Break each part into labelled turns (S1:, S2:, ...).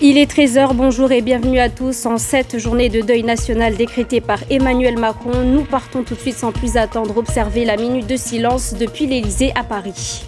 S1: Il est 13h, bonjour et bienvenue à tous. En cette journée de deuil national décrétée par Emmanuel Macron, nous partons tout de suite sans plus attendre observer la minute de silence depuis l'Élysée à Paris.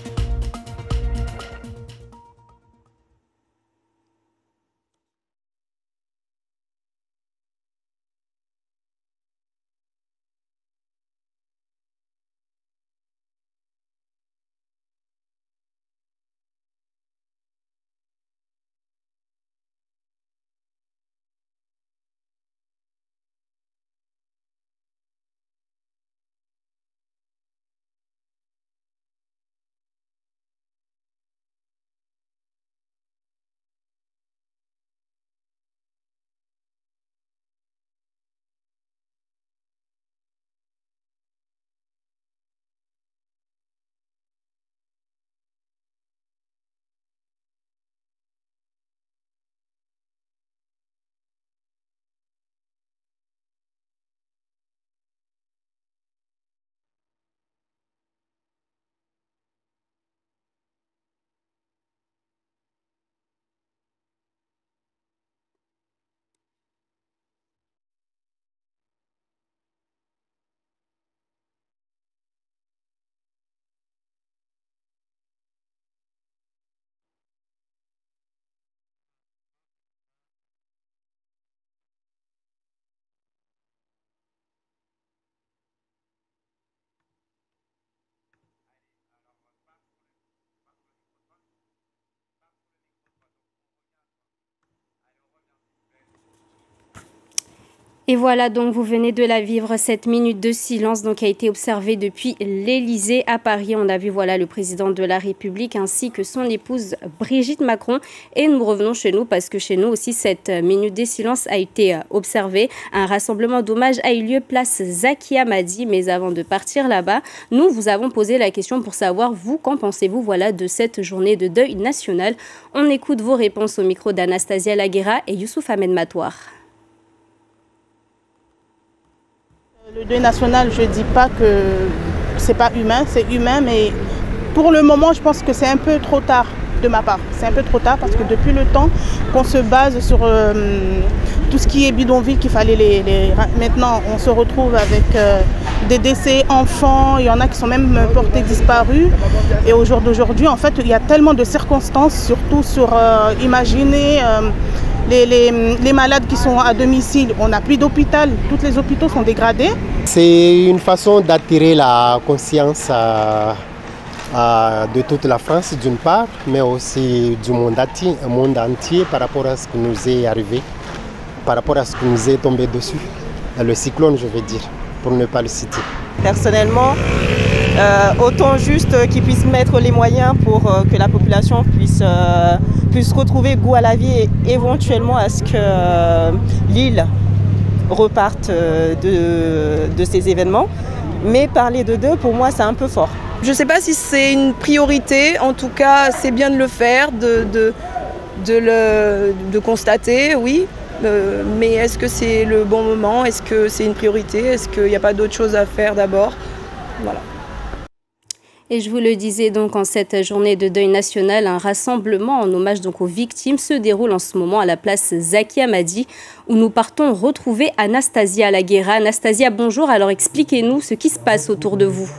S1: Et voilà, donc vous venez de la vivre, cette minute de silence donc, qui a été observée depuis l'Élysée à Paris. On a vu voilà, le président de la République ainsi que son épouse Brigitte Macron. Et nous revenons chez nous parce que chez nous aussi, cette minute de silence a été observée. Un rassemblement d'hommage a eu lieu place Zakia Madi. Mais avant de partir là-bas, nous vous avons posé la question pour savoir, vous, qu'en pensez-vous voilà, de cette journée de deuil national? On écoute vos réponses au micro d'Anastasia Laguera et Youssouf Ahmed Matouar.
S2: Le deuil national, je ne dis pas que c'est pas humain, c'est humain, mais pour le moment, je pense que c'est un peu trop tard de ma part. C'est un peu trop tard parce que depuis le temps qu'on se base sur tout ce qui est bidonville, qu'il fallait Maintenant, on se retrouve avec des décès enfants, il y en a qui sont même portés disparus. Et au jour d'aujourd'hui, en fait, il y a tellement de circonstances, surtout sur, imaginez... Les malades qui sont à domicile, on n'a plus d'hôpital, tous les hôpitaux sont dégradés.
S3: C'est une façon d'attirer la conscience de toute la France d'une part, mais aussi du monde entier par rapport à ce qui nous est arrivé, par rapport à ce qui nous est tombé dessus. Le cyclone, je veux dire, pour ne pas le citer.
S4: Personnellement, autant juste qu'ils puissent mettre les moyens pour que la population puisse retrouver goût à la vie et éventuellement à ce que l'île reparte de ces événements. Mais parler de deux, pour moi, c'est un peu fort.
S5: Je ne sais pas si c'est une priorité, en tout cas, c'est bien de le faire, de constater, oui. Mais est-ce que c'est le bon moment? Est-ce que c'est une priorité? Est-ce qu'il n'y a pas d'autre chose à faire d'abord? Voilà.
S1: Et je vous le disais donc en cette journée de deuil national, un rassemblement en hommage donc aux victimes se déroule en ce moment à la place Zakia Madi où nous partons retrouver Anastasia Laguera. Anastasia, bonjour. Alors expliquez-nous ce qui se passe autour de vous.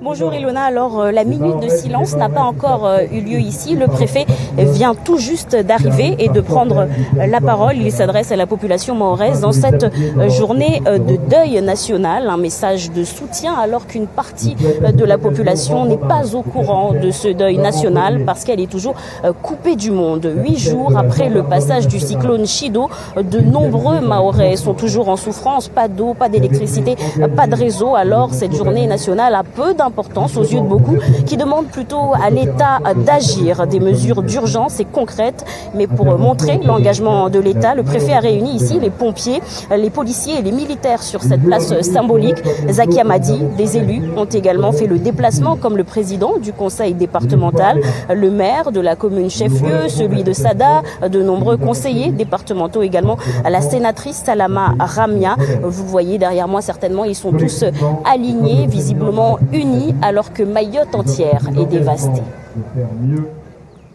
S6: Bonjour Ilona, alors la minute de silence n'a pas encore eu lieu ici. Le préfet vient tout juste d'arriver et de prendre la parole. Il s'adresse à la population mahoraise dans cette journée de deuil national. Un message de soutien alors qu'une partie de la population n'est pas au courant de ce deuil national parce qu'elle est toujours coupée du monde. 8 jours après le passage du cyclone Chido, de nombreux Mahorais sont toujours en souffrance. Pas d'eau, pas d'électricité, pas de réseau. Alors cette journée nationale a peu d'importance aux yeux de beaucoup qui demandent plutôt à l'État d'agir, des mesures d'urgence et concrètes. Mais pour montrer l'engagement de l'État, le préfet a réuni ici les pompiers, les policiers et les militaires sur cette place symbolique. Zakia Madi, des élus ont également fait le déplacement comme le président du conseil départemental, le maire de la commune chef-lieu, celui de Sada, de nombreux conseillers départementaux également, la sénatrice Salama Ramia. Vous voyez derrière moi certainement, ils sont tous alignés visiblement Parlement uni alors que Mayotte entière est dévastée.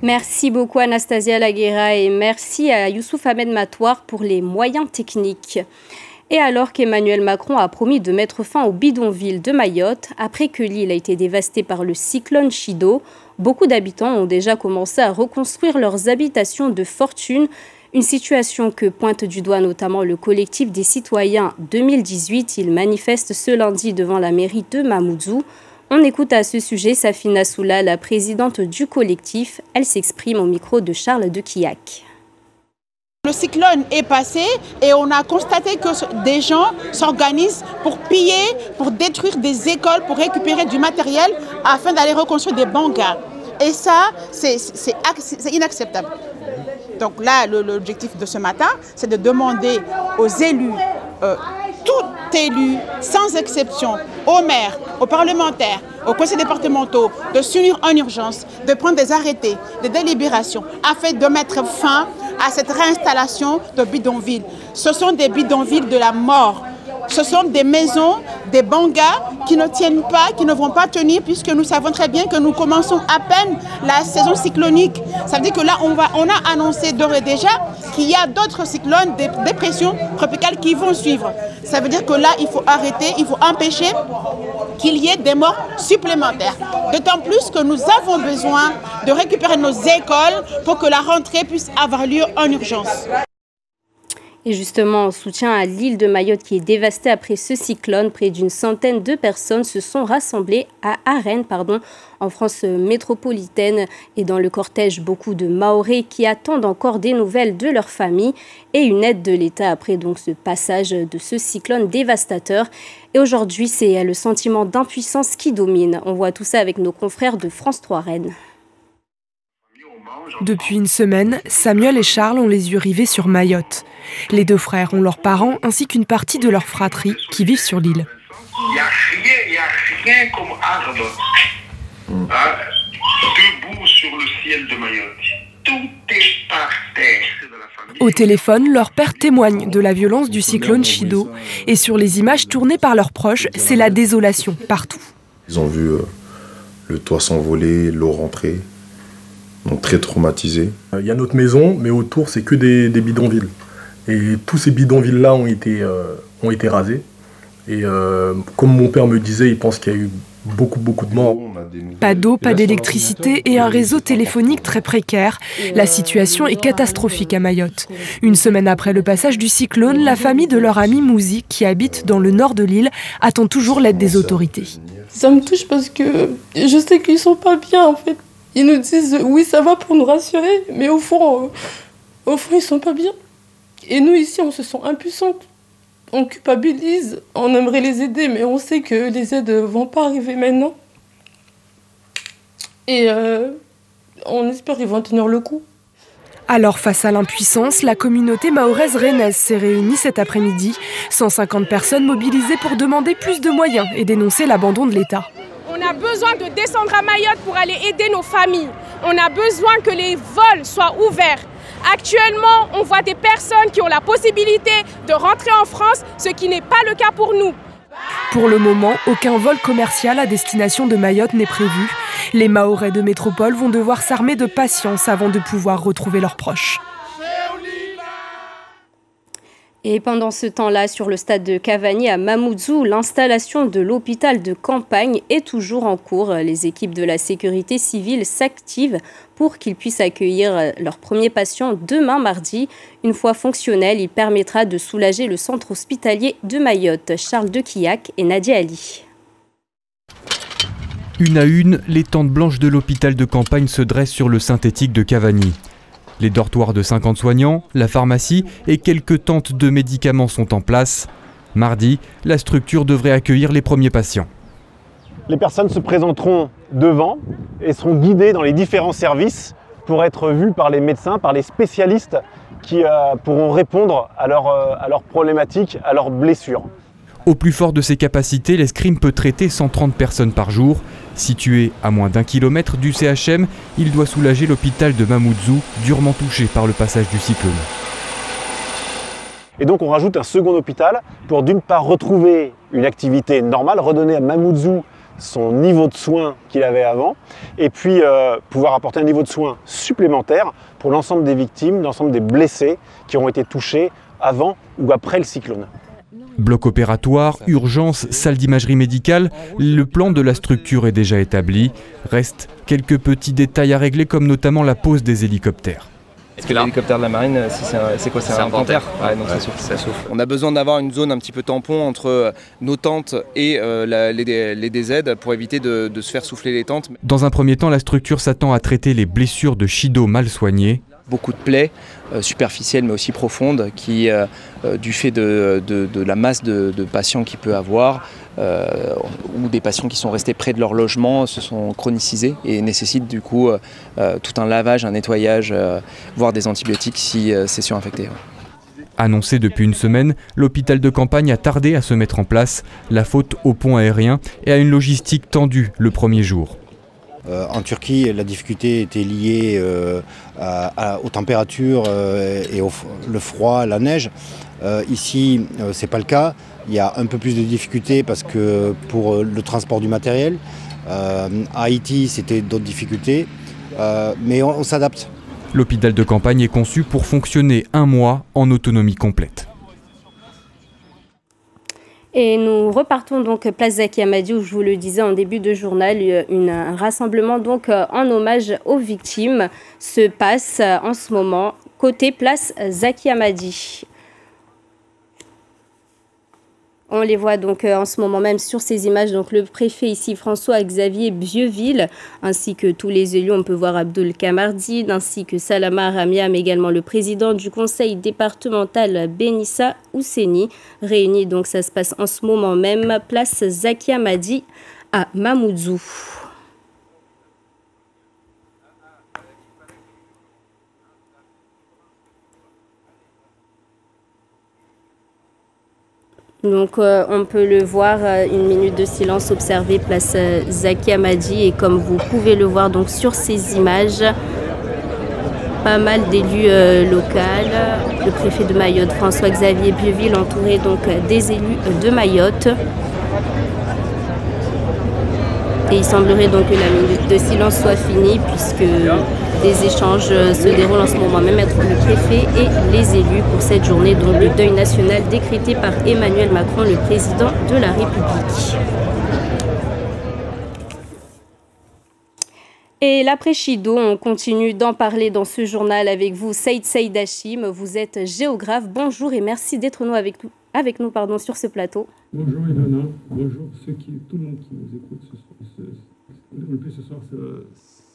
S1: Merci beaucoup Anastasia Laguera et merci à Youssouf Ahmed Matouar pour les moyens techniques. Et alors qu'Emmanuel Macron a promis de mettre fin au bidonville de Mayotte, après que l'île a été dévastée par le cyclone Chido, beaucoup d'habitants ont déjà commencé à reconstruire leurs habitations de fortune, une situation que pointe du doigt notamment le collectif des citoyens 2018. Il manifeste ce lundi devant la mairie de Mamoudzou. On écoute à ce sujet Safina Soula, la présidente du collectif. Elle s'exprime au micro de Charles de Quillac.
S2: Le cyclone est passé et on a constaté que des gens s'organisent pour piller, pour détruire des écoles, pour récupérer du matériel afin d'aller reconstruire des bangas. Et ça, c'est inacceptable. Donc là, l'objectif de ce matin, c'est de demander aux élus, tout élu, sans exception, aux maires, aux parlementaires, aux conseils départementaux, de s'unir en urgence, de prendre des arrêtés, des délibérations, afin de mettre fin à cette réinstallation de bidonvilles. Ce sont des bidonvilles de la mort. Ce sont des maisons, des bangas qui ne tiennent pas, qui ne vont pas tenir, puisque nous savons très bien que nous commençons à peine la saison cyclonique. Ça veut dire que là, on a annoncé d'ores et déjà qu'il y a d'autres cyclones, des dépressions tropicales qui vont suivre. Ça veut dire que là, il faut arrêter, il faut empêcher qu'il y ait des morts supplémentaires. D'autant plus que nous avons besoin de récupérer nos écoles pour que la rentrée puisse avoir lieu en urgence.
S1: Et justement, en soutien à l'île de Mayotte qui est dévastée après ce cyclone, près d'une centaine de personnes se sont rassemblées à Arène, en France métropolitaine. Et dans le cortège, beaucoup de Mahorais qui attendent encore des nouvelles de leur famille et une aide de l'État après donc ce passage de ce cyclone dévastateur. Et aujourd'hui, c'est le sentiment d'impuissance qui domine. On voit tout ça avec nos confrères de France 3 Rennes.
S7: Depuis une semaine, Samuel et Charles ont les yeux rivés sur Mayotte. Les deux frères ont leurs parents ainsi qu'une partie de leur fratrie qui vivent sur l'île.
S8: Il n'y a rien comme arbre debout sur le ciel de Mayotte. Tout est par terre.
S7: Au téléphone, leur père témoigne de la violence du cyclone Chido. Et sur les images tournées par leurs proches, c'est la désolation partout.
S9: Ils ont vu le toit s'envoler, l'eau rentrer. Donc très traumatisés.
S10: Il y a notre maison, mais autour, c'est que des bidonvilles. Et tous ces bidonvilles-là ont été rasés. Et comme mon père me disait, il pense qu'il y a eu beaucoup de morts.
S7: Pas d'eau, pas d'électricité et un réseau téléphonique très précaire. La situation est catastrophique à Mayotte. Une semaine après le passage du cyclone, la famille de leur ami Mouzi, qui habite dans le nord de l'île, attend toujours l'aide des autorités.
S11: Ça me touche parce que je sais qu'ils sont pas bien en fait. Ils nous disent oui ça va pour nous rassurer, mais au fond ils sont pas bien. Et nous ici on se sent impuissantes. On culpabilise, on aimerait les aider, mais on sait que les aides vont pas arriver maintenant. Et on espère qu'ils vont tenir le coup.
S7: Alors, face à l'impuissance, la communauté mahoraise rennaise s'est réunie cet après-midi. 150 personnes mobilisées pour demander plus de moyens et dénoncer l'abandon de l'État.
S12: On a besoin de descendre à Mayotte pour aller aider nos familles. On a besoin que les vols soient ouverts. Actuellement, on voit des personnes qui ont la possibilité de rentrer en France, ce qui n'est pas le cas pour nous.
S7: Pour le moment, aucun vol commercial à destination de Mayotte n'est prévu. Les Mahorais de métropole vont devoir s'armer de patience avant de pouvoir retrouver leurs proches.
S1: Et pendant ce temps-là, sur le stade de Cavani à Mamoudzou, l'installation de l'hôpital de campagne est toujours en cours. Les équipes de la sécurité civile s'activent pour qu'ils puissent accueillir leurs premiers patients demain mardi. Une fois fonctionnel, il permettra de soulager le centre hospitalier de Mayotte. Charles de Quillac et Nadia Ali.
S13: Une à une, les tentes blanches de l'hôpital de campagne se dressent sur le synthétique de Cavani. Les dortoirs de 50 soignants, la pharmacie et quelques tentes de médicaments sont en place. Mardi, la structure devrait accueillir les premiers patients.
S14: Les personnes se présenteront devant et seront guidées dans les différents services pour être vues par les médecins, par les spécialistes qui pourront répondre à leurs problématiques, à leurs blessures.
S13: Au plus fort de ses capacités, l'escrime peut traiter 130 personnes par jour. Situé à moins d'1 kilomètre du CHM, il doit soulager l'hôpital de Mamoudzou, durement touché par le passage du cyclone.
S14: Et donc on rajoute un second hôpital pour d'une part retrouver une activité normale, redonner à Mamoudzou son niveau de soins qu'il avait avant, et puis pouvoir apporter un niveau de soins supplémentaire pour l'ensemble des victimes, l'ensemble des blessés qui ont été touchés avant ou après le cyclone.
S13: Bloc opératoire, urgence, salle d'imagerie médicale, le plan de la structure est déjà établi. Restent quelques petits détails à régler comme notamment la pose des hélicoptères.
S15: Est-ce que l'hélicoptère de la marine, c'est quoi? C'est un Panther. Ouais, donc ça souffle. On a besoin d'avoir une zone un petit peu tampon entre nos tentes et les DZ pour éviter de se faire souffler les tentes.
S13: Dans un premier temps, la structure s'attend à traiter les blessures de Chido mal soignées.
S15: Beaucoup de plaies superficielles mais aussi profondes qui, du fait de la masse de patients qu'il peut avoir ou des patients qui sont restés près de leur logement, se sont chronicisés et nécessitent du coup tout un lavage, un nettoyage, voire des antibiotiques si c'est surinfecté.
S13: Annoncé depuis une semaine, l'hôpital de campagne a tardé à se mettre en place, la faute au pont aérien et à une logistique tendue le premier jour.
S16: En Turquie, la difficulté était liée aux températures et le froid, la neige. Ici, ce n'est pas le cas. Il y a un peu plus de difficultés parce que pour le transport du matériel. À Haïti, c'était d'autres difficultés. Mais on s'adapte.
S13: L'hôpital de campagne est conçu pour fonctionner un mois en autonomie complète.
S1: Et nous repartons donc place Zaki Hamadi où je vous le disais en début de journal, un rassemblement donc en hommage aux victimes se passe en ce moment côté place Zaki Hamadi. On les voit donc en ce moment même sur ces images, donc le préfet ici François-Xavier Bieville, ainsi que tous les élus, on peut voir Abdoul Kamardine, ainsi que Salama Ramiam, également le président du conseil départemental Benissa Ousseni, réunis donc ça se passe en ce moment même, place Zaki Hamadi à Mamoudzou. Donc on peut le voir, une minute de silence observée place Zaki Hamadi et comme vous pouvez le voir donc sur ces images, pas mal d'élus locaux, le préfet de Mayotte François-Xavier Bieville entouré donc des élus de Mayotte. Et il semblerait donc que la minute de silence soit finie puisque des échanges se déroulent en ce moment même entre le préfet et les élus pour cette journée donc de deuil national décrétée par Emmanuel Macron, le président de la République. Et l'après-Chido, on continue d'en parler dans ce journal avec vous, Saïd Hachim. Vous êtes géographe. Bonjour et merci d'être avec nous sur ce plateau.
S17: Bonjour Ilana, bonjour tout le monde qui nous écoute ce soir,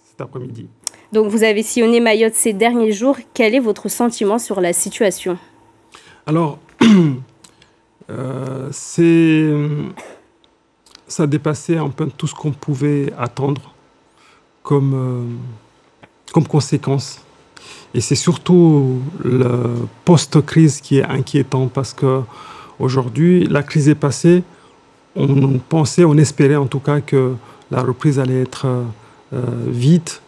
S17: cet après-midi.
S1: Donc vous avez sillonné Mayotte ces derniers jours. Quel est votre sentiment sur la situation?
S17: Alors, ça dépassait un peu tout ce qu'on pouvait attendre comme conséquence. Et c'est surtout le post-crise qui est inquiétant parce qu'aujourd'hui, la crise est passée. On pensait, on espérait en tout cas que la reprise allait être vite.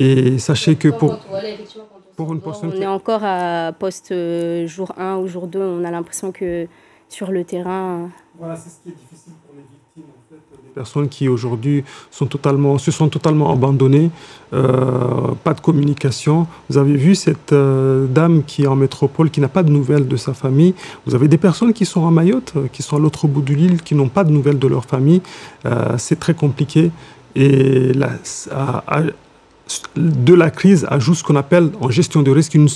S17: Et sachez que pour une personne...
S1: On est encore à post-jour 1 ou jour 2. On a l'impression que sur le terrain...
S17: Voilà, c'est ce qui est difficile pour les victimes, en fait. Des personnes qui aujourd'hui se sont totalement abandonnées, pas de communication. Vous avez vu cette dame qui est en métropole, qui n'a pas de nouvelles de sa famille. Vous avez des personnes qui sont à Mayotte, qui sont à l'autre bout de l'île, qui n'ont pas de nouvelles de leur famille. C'est très compliqué. Et de la crise ajoute ce qu'on appelle en gestion de risque une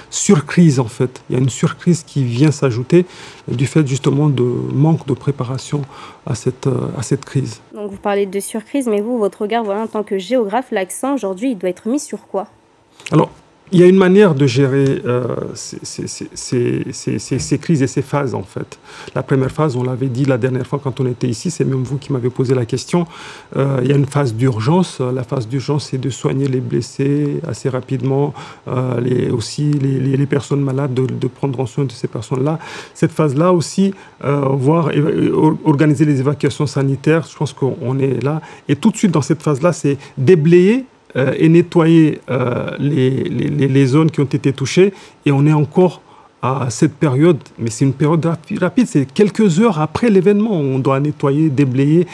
S17: surcrise en fait. Il y a une surcrise qui vient s'ajouter du fait justement de manque de préparation à cette crise.
S1: Donc vous parlez de surcrise, mais vous, votre regard, voilà, en tant que géographe, l'accent aujourd'hui, il doit être mis sur quoi?
S17: Alors, il y a une manière de gérer ces crises et ces phases, en fait. La première phase, on l'avait dit la dernière fois quand on était ici, c'est même vous qui m'avez posé la question. Il y a une phase d'urgence. La phase d'urgence, c'est de soigner les blessés assez rapidement, aussi les personnes malades, de prendre en soin de ces personnes-là. Cette phase-là aussi, organiser les évacuations sanitaires, je pense qu'on est là. Et tout de suite, dans cette phase-là, c'est déblayer et nettoyer les zones qui ont été touchées. Et on est encore à cette période, mais c'est une période rapide, c'est quelques heures après l'événement. On doit nettoyer, déblayer,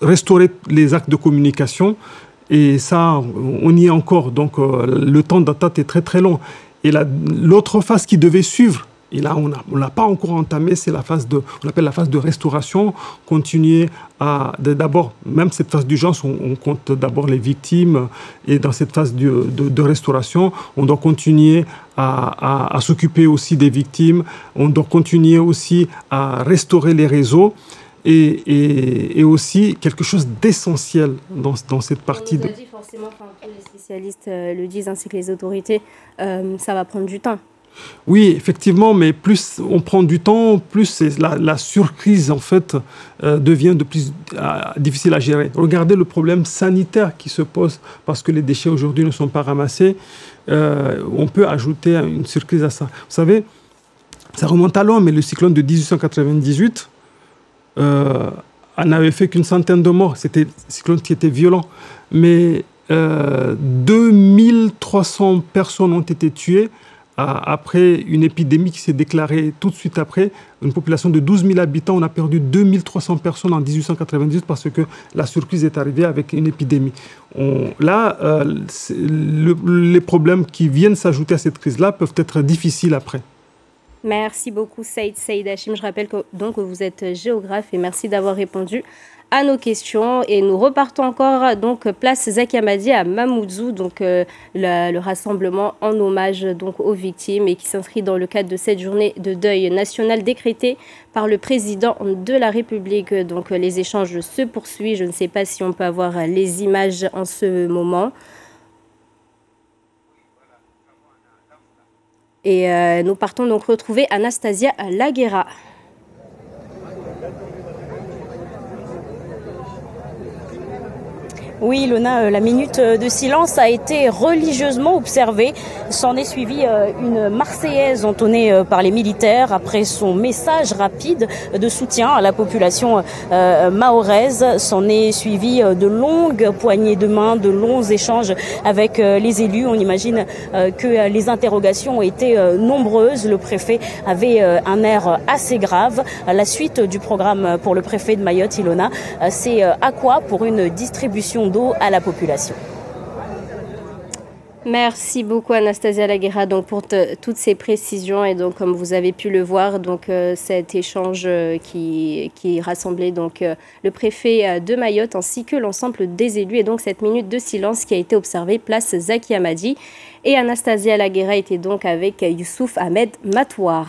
S17: restaurer les actes de communication. Et ça, on y est encore. Donc, le temps d'attente est très, très long. Et l'autre phase qui devait suivre, et là, on ne l'a pas encore entamé, c'est la phase on appelle la phase de restauration. Continuer d'abord, même cette phase d'urgence, on compte d'abord les victimes. Et dans cette phase de restauration, on doit continuer à s'occuper aussi des victimes. On doit continuer aussi à restaurer les réseaux. Et aussi quelque chose d'essentiel dans cette partie.
S1: On nous a dit forcément, tous les spécialistes le disent, ainsi que les autorités, ça va prendre du temps.
S17: Oui, effectivement, mais plus on prend du temps, plus la surcrise, en fait, devient de plus difficile à gérer. Regardez le problème sanitaire qui se pose parce que les déchets aujourd'hui ne sont pas ramassés. On peut ajouter une surcrise à ça. Vous savez, ça remonte à loin, mais le cyclone de 1898, on n'avait fait qu'une centaine de morts. C'était un cyclone qui était violent. Mais 2300 personnes ont été tuées après une épidémie qui s'est déclarée tout de suite après. Une population de 12 000 habitants, on a perdu 2300 personnes en 1898 parce que la surcrise est arrivée avec une épidémie. Les problèmes qui viennent s'ajouter à cette crise-là peuvent être difficiles après.
S1: Merci beaucoup Saïd Hachim. Je rappelle que vous êtes géographe et merci d'avoir répondu à nos questions. Et nous repartons encore donc place Zakia Madi à Mamoudzou, donc le rassemblement en hommage donc aux victimes et qui s'inscrit dans le cadre de cette journée de deuil national décrétée par le président de la République. Donc les échanges se poursuivent. Je ne sais pas si on peut avoir les images en ce moment. Et nous partons donc retrouver Anastasia Laguera.
S6: Oui, Lona, la minute de silence a été religieusement observée. S'en est suivi une Marseillaise entonnée par les militaires après son message rapide de soutien à la population mahoraise. S'en est suivi de longues poignées de main, de longs échanges avec les élus. On imagine que les interrogations ont été nombreuses. Le préfet avait un air assez grave. La suite du programme pour le préfet de Mayotte, Ilona, c'est à quoi pour une distribution d'eau à la population.
S1: Merci beaucoup Anastasia Laguera donc pour toutes ces précisions et donc comme vous avez pu le voir donc cet échange qui rassemblait donc le préfet de Mayotte ainsi que l'ensemble des élus et donc cette minute de silence qui a été observée place Zakia Madi et Anastasia Laguera était donc avec Youssouf Ahmed Matouar.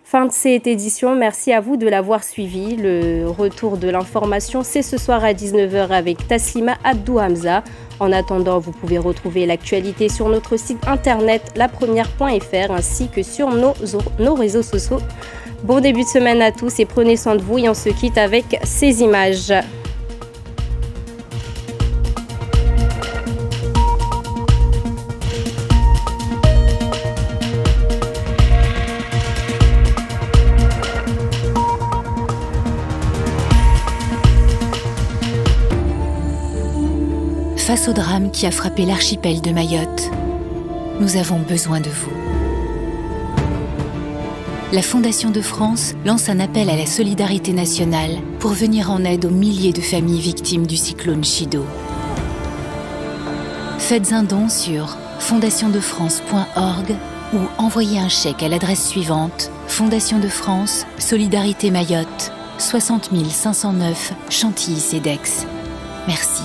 S1: Fin de cette édition, merci à vous de l'avoir suivi. Le retour de l'information, c'est ce soir à 19h avec Taslima Abdou Hamza. En attendant, vous pouvez retrouver l'actualité sur notre site internet lapremière.fr ainsi que sur nos réseaux sociaux. Bon début de semaine à tous et prenez soin de vous et on se quitte avec ces images.
S18: Face au drame qui a frappé l'archipel de Mayotte, nous avons besoin de vous. La Fondation de France lance un appel à la solidarité nationale pour venir en aide aux milliers de familles victimes du cyclone Chido. Faites un don sur fondationdefrance.org ou envoyez un chèque à l'adresse suivante: Fondation de France, Solidarité Mayotte, 60 509 Chantilly-Cedex. Merci.